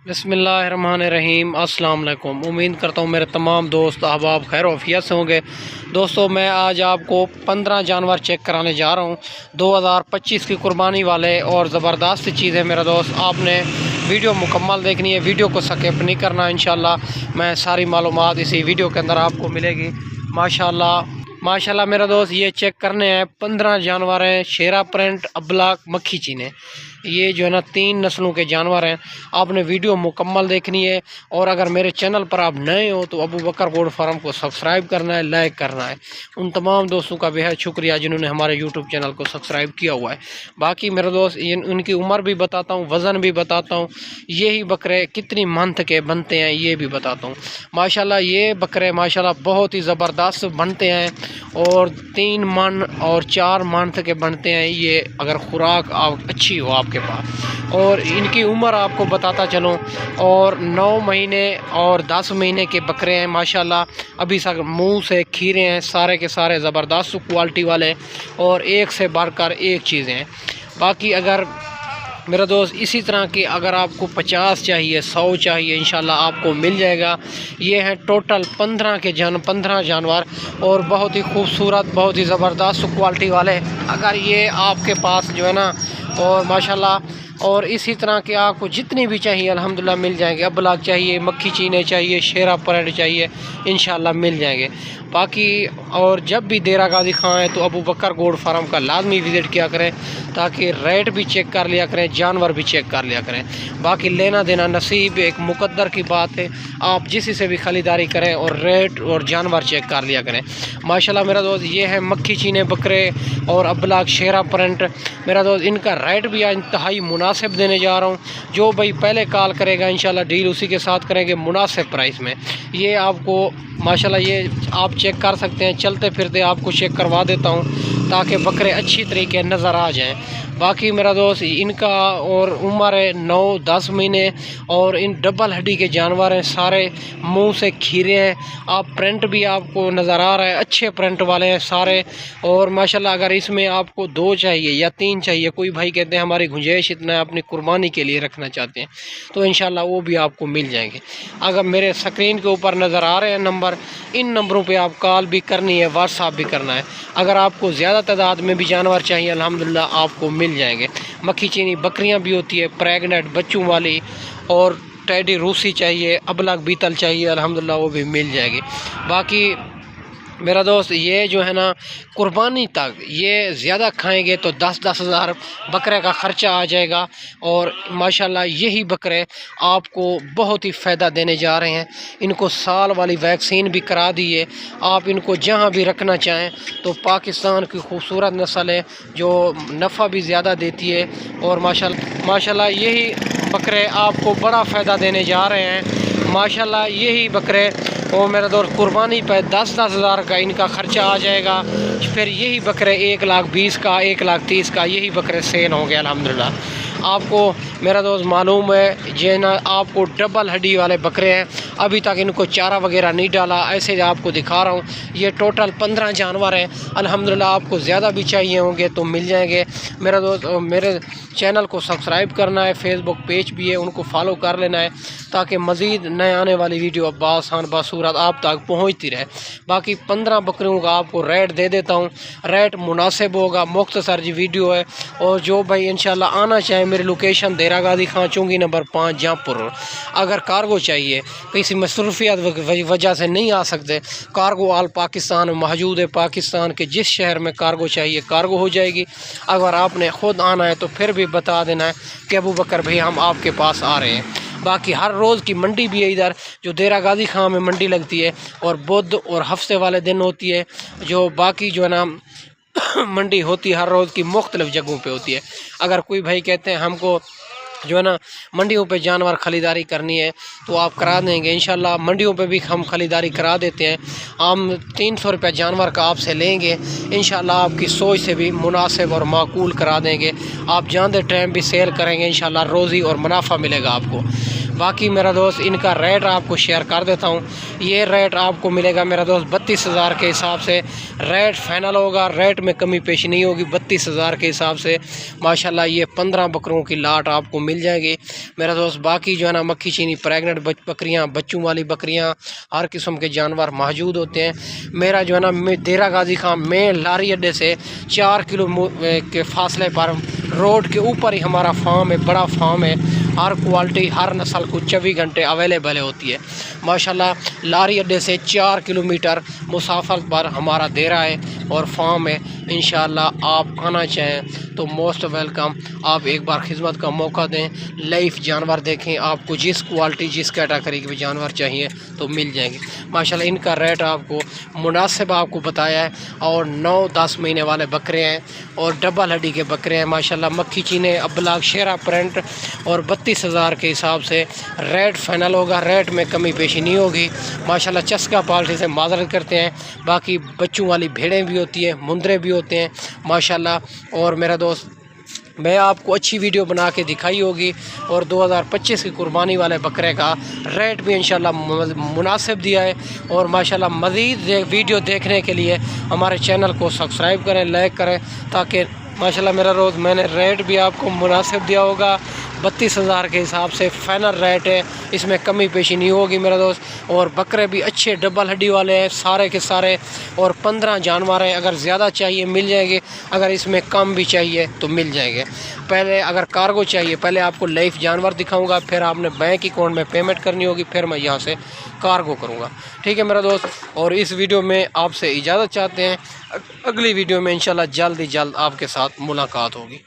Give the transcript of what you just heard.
बिस्मिल्लाहिर्रहमानिर्रहीम। अस्सलाम वालेकुम। उम्मीद करता हूँ मेरे तमाम दोस्त अहबाब खैर वफ़ियत से होंगे। दोस्तों, मैं आज आपको 15 जानवर चेक कराने जा रहा हूँ 2025 की कुर्बानी वाले, और ज़बरदस्त चीज़ है मेरा दोस्त। आपने वीडियो मुकम्मल देखनी है, वीडियो को स्किप नहीं करना। इंशाल्लाह मैं सारी मालूमात इसी वीडियो के अंदर आपको मिलेगी। माशाल्लाह मेरा दोस्त, ये चेक करने हैं 15 जानवर हैं। शेरा प्रिंट, अब्लाक, मक्खी चीने, ये जो है ना 3 नस्लों के जानवर हैं। आपने वीडियो मुकम्मल देखनी है, और अगर मेरे चैनल पर आप नए हो तो अबू बकर गोड फार्म को सब्सक्राइब करना है, लाइक करना है। उन तमाम दोस्तों का बेहद शुक्रिया जिन्होंने हमारे यूट्यूब चैनल को सब्सक्राइब किया हुआ है। बाकी मेरे दोस्त, उनकी उम्र भी बताता हूँ, वज़न भी बताता हूँ, यही बकरे कितनी मंथ के बनते हैं ये भी बताता हूँ। माशाल्लाह ये बकरे माशाल्लाह बहुत ही ज़बरदस्त बनते हैं, और 3 मन और 4 मंथ के बनते हैं ये, अगर खुराक अच्छी हो आपके पास। और इनकी उम्र आपको बताता चलूँ, और 9 महीने और 10 महीने के बकरे हैं माशाल्लाह। अभी तक मुंह से खीरे हैं, सारे के सारे ज़बरदस्त क्वालिटी वाले, और एक से बढ़कर एक चीज़ें हैं। बाकी अगर मेरा दोस्त इसी तरह की अगर आपको 50 चाहिए, 100 चाहिए, इंशाल्लाह आपको मिल जाएगा। ये हैं टोटल 15 जानवर, और बहुत ही खूबसूरत, बहुत ही ज़बरदस्त क्वालिटी वाले। अगर ये आपके पास जो है ना, और माशाल्लाह, और इसी तरह के आपको जितनी भी चाहिए अल्हम्दुलिल्लाह मिल जाएंगे। अब्लाक चाहिए, मक्खी चीने चाहिए, शेरा परेड चाहिए, इंशाल्लाह मिल जाएंगे। बाकी और जब भी देरा गाजी खाएँ तो अबू बकर गोड फार्म का लाजमी विज़िट किया करें, ताकि रेट भी चेक कर लिया करें, जानवर भी चेक कर लिया करें। बाकी लेना देना नसीब, एक मुकद्दर की बात है। आप जिसी से भी ख़रीदारी करें और रेट और जानवर चेक कर लिया करें। माशाल्लाह मेरा दोस्त, ये है मक्खी चीने बकरे और अब्लाक शेरा प्रिंट। मेरा दोस्त, इनका रेट भी इंतहाई मुनासिब देने जा रहा हूँ। जो भाई पहले कॉल करेगा इंशाल्लाह डील उसी के साथ करेंगे मुनासिब प्राइस में। ये आपको माशाल्लाह ये आप चेक कर सकते हैं, चलते फिरते आपको चेक करवा देता हूँ ताकि बकरे अच्छी तरीके नज़र आ जाएं। बाकी मेरा दोस्त, इनका और उम्र है 9-10 महीने, और इन डबल हड्डी के जानवर हैं, सारे मुंह से खीरे हैं। आप प्रिंट भी आपको नज़र आ रहा है, अच्छे प्रिंट वाले हैं सारे। और माशाल्लाह अगर इसमें आपको 2 चाहिए या 3 चाहिए, कोई भाई कहते हैं हमारी गुंजाइश इतना है, अपनी कुर्बानी के लिए रखना चाहते हैं, तो इंशाल्लाह वो भी आपको मिल जाएंगे। अगर मेरे स्क्रीन के ऊपर नज़र आ रहे हैं नंबर, इन नंबरों पे आप कॉल भी करनी है, व्हाट्सअप भी करना है। अगर आपको ज़्यादा तादाद में भी जानवर चाहिए अल्हम्दुलिल्लाह आपको मिल जाएंगे। मक्खी चीनी बकरियां भी होती है, प्रेगनेंट बच्चों वाली, और टेडी रूसी चाहिए, अबलग बीतल चाहिए, अल्हम्दुलिल्लाह वो भी मिल जाएगी। बाकी मेरा दोस्त, ये जो है ना कुर्बानी तक ये ज़्यादा खाएंगे तो 10-10 हज़ार बकरे का ख़र्चा आ जाएगा। और माशाल्लाह यही बकरे आपको बहुत ही फ़ायदा देने जा रहे हैं। इनको साल वाली वैक्सीन भी करा दी है। आप इनको जहाँ भी रखना चाहें तो पाकिस्तान की खूबसूरत नस्ल है जो नफ़ा भी ज़्यादा देती है। और माशाल्लाह यही बकरे आपको बड़ा फ़ायदा देने जा रहे हैं। माशाल्लाह यही बकरे, और मेरा दोस्त कुर्बानी पर 10-10 हज़ार का इनका ख़र्चा आ जाएगा। फिर यही बकरे 1,20,000 का, 1,30,000 का यही बकरे सेल होंगे अल्हम्दुलिल्लाह। आपको मेरा दोस्त मालूम है जे ना, आपको डबल हड्डी वाले बकरे हैं, अभी तक इनको चारा वगैरह नहीं डाला, ऐसे आपको दिखा रहा हूँ। ये टोटल 15 जानवर हैं अल्हम्दुलिल्लाह। आपको ज़्यादा भी चाहिए होंगे तो मिल जाएंगे मेरा दोस्त। मेरे चैनल को सब्सक्राइब करना है, फेसबुक पेज भी है उनको फॉलो कर लेना है, ताकि मज़ीद नए आने वाली वीडियो बासान बासूरत आप तक पहुँचती रहे। बाकी 15 बकरियों का आपको रेट दे देता हूँ, रेट मुनासिब होगा, मुख्तसर जी वीडियो है। और जो भाई इंशाल्लाह आना चाहे, मेरी लोकेशन देरा गाजी खां चुंगी नंबर 5 जहाँपुर। अगर कार्गो चाहिए, किसी मसरूफियत वजह से नहीं आ सकते, कार्गो आल पाकिस्तान मौजूद है। पाकिस्तान के जिस शहर में कार्गो चाहिए कार्गो हो जाएगी। अगर आपने ख़ुद आना है तो फिर भी बता देना है कि अबू बकर भाई हम आपके पास आ रहे हैं। बाकी हर रोज़ की मंडी भी है इधर, जो देरा गाजी खां में मंडी लगती है, और बुध और हफ्ते वाले दिन होती है। जो बाकी जो है ना मंडी होती है हर रोज़ की मुख्तलिफ़ जगहों पे होती है। अगर कोई भाई कहते हैं हमको जो है ना मंडियों पे जानवर ख़रीदारी करनी है तो आप करा देंगे इंशाल्लाह। मंडियों पे भी हम ख़रीदारी करा देते हैं। हम 300 रुपये जानवर का आपसे लेंगे, इंशाल्लाह आपकी सोच से भी मुनासिब और माकूल करा देंगे। आप जानते टाइम भी सेल करेंगे इंशाल्लाह, रोज़ी और मुनाफा मिलेगा आपको। बाकी मेरा दोस्त इनका रेट आपको शेयर कर देता हूँ। ये रेट आपको मिलेगा मेरा दोस्त 32,000 के हिसाब से रेट फाइनल होगा, रेट में कमी पेशी नहीं होगी। 32,000 के हिसाब से माशाल्लाह ये 15 बकरों की लाट आपको मिल जाएगी मेरा दोस्त। बाकी जो है ना मक्खी चीनी प्रेगनेंट बकरियाँ, बच्चों वाली बकरियाँ, हर किस्म के जानवर मौजूद होते हैं। मेरा जो है ना देरा गाजी खां में लारी अड्डे से 4 किलो के फासले पर रोड के ऊपर ही हमारा फार्म है, बड़ा फार्म है। हर क्वालिटी हर नस्ल को 24 घंटे अवेलेबल होती है माशाल्लाह। लारी अड्डे से 4 किलोमीटर मुसाफत पर हमारा देरा है और फार्म है। इंशाल्लाह आप आना चाहें तो मोस्ट वेलकम। आप एक बार खिदमत का मौका दें, लाइफ जानवर देखें, आपको जिस क्वालिटी जिस कैटेगरी के भी जानवर चाहिए तो मिल जाएंगे माशाल्लाह। इनका रेट आपको मुनासिब आपको बताया है। और 9-10 महीने वाले बकरे हैं और डबल हड्डी के बकरे हैं माशाल्लाह। मक्खी चीने, अबलाग, शेरा प्रिंट और 32,000 के हिसाब से रेट फाइनल होगा, रेट में कमी पेशी नहीं होगी माशाल्लाह। चस्का पाल्टी से माजरत करते हैं। बाकी बच्चों वाली भेड़ें भी होती हैं, मुंदरे भी होते हैं माशाल्लाह। और मेरा दोस्त मैं आपको अच्छी वीडियो बना के दिखाई होगी। और 2025 की कुर्बानी वाले बकरे का रेट भी इंशाल्लाह मुनासिब दिया है। और माशाल्लाह मज़ीद वीडियो देखने के लिए हमारे चैनल को सब्सक्राइब करें, लाइक करें, ताकि माशाल्लाह मेरा रोज़ मैंने रेट भी आपको मुनासिब दिया होगा। 32,000 के हिसाब से फाइनल रेट है, इसमें कमी पेशी नहीं होगी मेरा दोस्त। और बकरे भी अच्छे डबल हड्डी वाले हैं सारे के सारे। और 15 जानवर हैं, अगर ज़्यादा चाहिए मिल जाएंगे, अगर इसमें कम भी चाहिए तो मिल जाएंगे। पहले अगर कार्गो चाहिए, पहले आपको लाइफ जानवर दिखाऊंगा, फिर आपने बैंक अकाउंट में पेमेंट करनी होगी, फिर मैं यहाँ से कार्गो करूँगा। ठीक है मेरा दोस्त। और इस वीडियो में आपसे इजाज़त चाहते हैं। अगली वीडियो में इंशाल्लाह जल्द ही जल्द आपके साथ मुलाकात होगी।